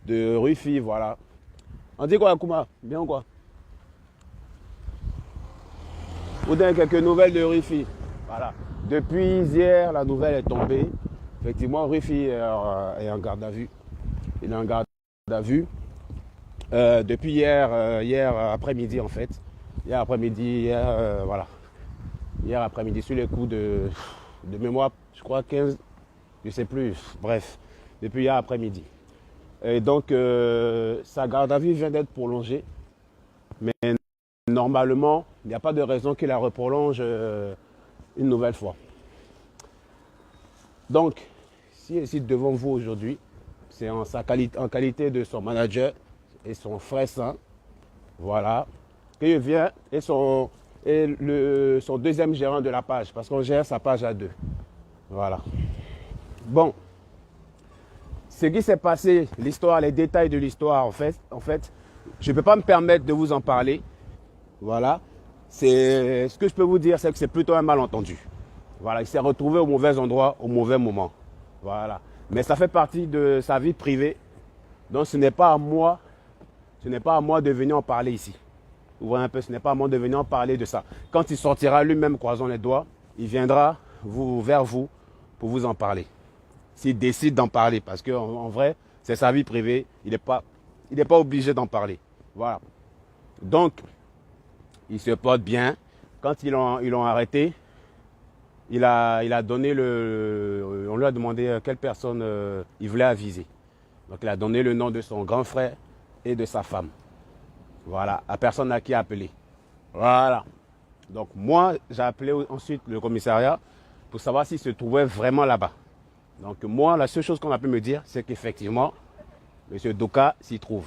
de Rufy, voilà. On dit quoi, Kouma? Bien ou quoi? Vous donnez quelques nouvelles de Rufy. Voilà. Depuis hier, la nouvelle est tombée. Effectivement, Rufy est en garde à vue. Il est en garde à vue. Depuis hier après-midi, en fait. Hier après-midi, voilà. Hier après-midi, sur les coups de mémoire, je crois 15, je ne sais plus. Bref, depuis hier après-midi. Et donc, sa garde à vue vient d'être prolongée. Mais normalement, il n'y a pas de raison qu'il la reprolonge une nouvelle fois. Donc, s'il est devant vous aujourd'hui, c'est en qualité de son manager et son frère saint, voilà, qu'il vient et son deuxième gérant de la page, parce qu'on gère sa page à deux. Voilà. Bon, ce qui s'est passé, l'histoire, les détails de l'histoire, en fait, je ne peux pas me permettre de vous en parler. Voilà. Ce que je peux vous dire, c'est que c'est plutôt un malentendu. Voilà, il s'est retrouvé au mauvais endroit, au mauvais moment. Voilà. Mais ça fait partie de sa vie privée. Donc ce n'est pas à moi, de venir en parler ici. Vous voyez un peu, ce n'est pas à moi de venir en parler de ça. Quand il sortira lui-même, croisant les doigts, il viendra vers vous pour vous en parler. S'il décide d'en parler, parce qu'en vrai, c'est sa vie privée, il n'est pas obligé d'en parler. Voilà. Donc, il se porte bien. Quand ils l'ont arrêté, il a donné on lui a demandé quelle personne il voulait aviser. Donc il a donné le nom de son grand frère et de sa femme. Voilà, à personne à qui appeler. Voilà. Donc moi, j'ai appelé ensuite le commissariat pour savoir s'il se trouvait vraiment là-bas. Donc moi, la seule chose qu'on a pu me dire, c'est qu'effectivement, M. Doka s'y trouve.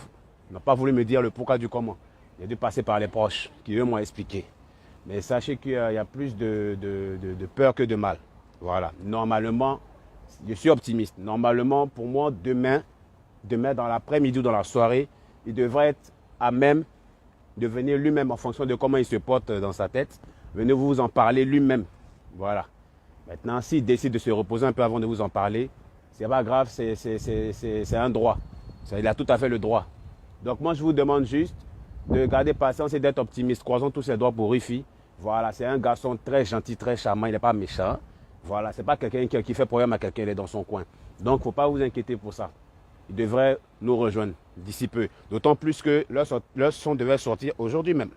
Il n'a pas voulu me dire le pourquoi du comment. Il a dû passer par les proches qui eux m'ont expliqué. Mais sachez qu'il y a plus de peur que de mal. Voilà. Normalement, je suis optimiste. Normalement, pour moi, demain dans l'après-midi ou dans la soirée, il devrait être à même de venir lui-même en fonction de comment il se porte dans sa tête. Venez vous en parler lui-même. Voilà. Maintenant, s'il décide de se reposer un peu avant de vous en parler, c'est pas grave, c'est un droit. Il a tout à fait le droit. Donc moi, je vous demande juste de garder patience et d'être optimiste. Croisons tous les doigts pour Rufy. Voilà, c'est un garçon très gentil, très charmant, il n'est pas méchant. Voilà, c'est pas quelqu'un qui fait problème à quelqu'un, il est dans son coin. Donc, il ne faut pas vous inquiéter pour ça. Il devrait nous rejoindre d'ici peu. D'autant plus que leur son devait sortir aujourd'hui même.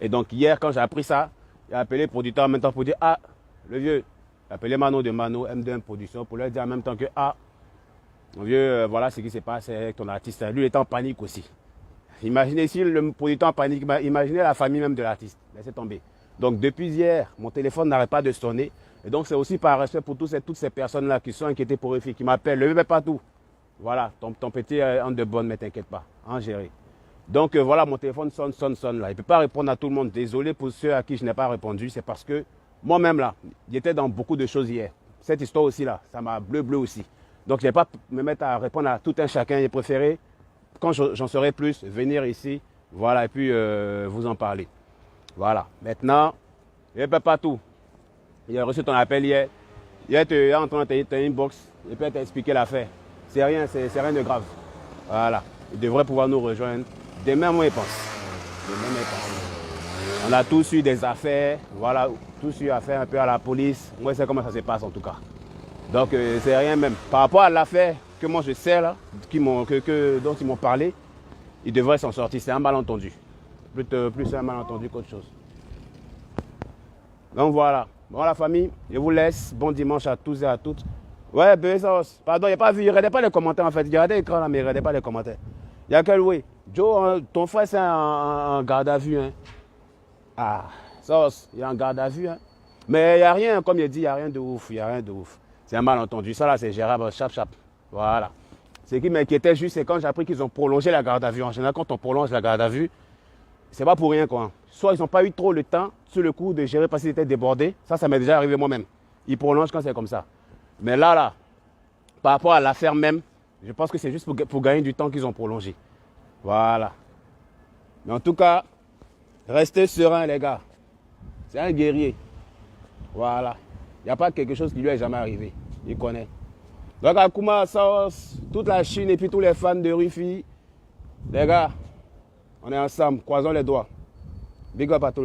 Et donc, hier, quand j'ai appris ça, j'ai appelé le producteur en même temps pour dire, ah, le vieux, j'ai appelé Mano de Mano, M2M Production, pour leur dire en même temps que, ah, mon vieux, voilà ce qui s'est passé avec ton artiste. Lui, il était en panique aussi. Imaginez si le producteur en panique, imaginez la famille même de l'artiste. Laissez tomber. Donc, depuis hier, mon téléphone n'arrête pas de sonner. Et donc, c'est aussi par respect pour toutes ces personnes-là qui sont inquiétées pour Rufy, qui m'appellent. Le bébé partout. Voilà, ton petit est en de bonne, mais t'inquiète pas, en géré. Donc voilà, mon téléphone sonne là. Il ne peut pas répondre à tout le monde. Désolé pour ceux à qui je n'ai pas répondu. C'est parce que moi-même là, j'étais dans beaucoup de choses hier. Cette histoire aussi là, ça m'a bleu aussi. Donc je ne vais pas me mettre à répondre à tout un chacun. J'ai préféré, quand j'en saurai plus, venir ici, voilà, et puis vous en parler. Voilà, maintenant, je ne peux pas tout. Il a reçu ton appel hier. Hier, tu es en train de ta inbox et puis t'expliquer l'affaire. C'est rien de grave. Voilà. Il devrait pouvoir nous rejoindre. Demain, moi, je pense. On a tous eu des affaires. Voilà, tous eu affaire un peu à la police. Moi, je sais comment ça se passe en tout cas. Donc, c'est rien même. Par rapport à l'affaire que moi je sais là, dont ils m'ont parlé, il devrait s'en sortir. C'est un malentendu. Plus un malentendu qu'autre chose. Donc voilà. Bon, la famille, je vous laisse. Bon dimanche à tous et à toutes. Ouais, Bezos. Pardon, il n'y a pas vu. Il ne regardait pas les commentaires en fait. Il regardait l'écran là, mais il ne regardait pas les commentaires. Il y a quel oui. Joe, ton frère, c'est un garde à vue. Hein. Ah, Sos, il y a un garde à vue. Hein. Mais il n'y a rien, comme il dit, il n'y a rien de ouf. Il n'y a rien de ouf. C'est un malentendu. Ça là, c'est gérable. Chap. Voilà. Ce qui m'inquiétait juste, c'est quand j'ai appris qu'ils ont prolongé la garde à vue. En général, quand on prolonge la garde à vue, c'est pas pour rien quoi. Soit ils n'ont pas eu trop le temps sur le coup de gérer parce qu'ils étaient débordés. Ça m'est déjà arrivé moi-même. Ils prolongent quand c'est comme ça. Mais là, par rapport à l'affaire même, je pense que c'est juste pour gagner du temps qu'ils ont prolongé. Voilà. Mais en tout cas, restez sereins les gars. C'est un guerrier. Voilà. Il n'y a pas quelque chose qui lui est jamais arrivé. Il connaît. Donc Akuma, Saos, toute la Chine et puis tous les fans de Rufi, les gars, on est ensemble, croisons les doigts. Big up à tous.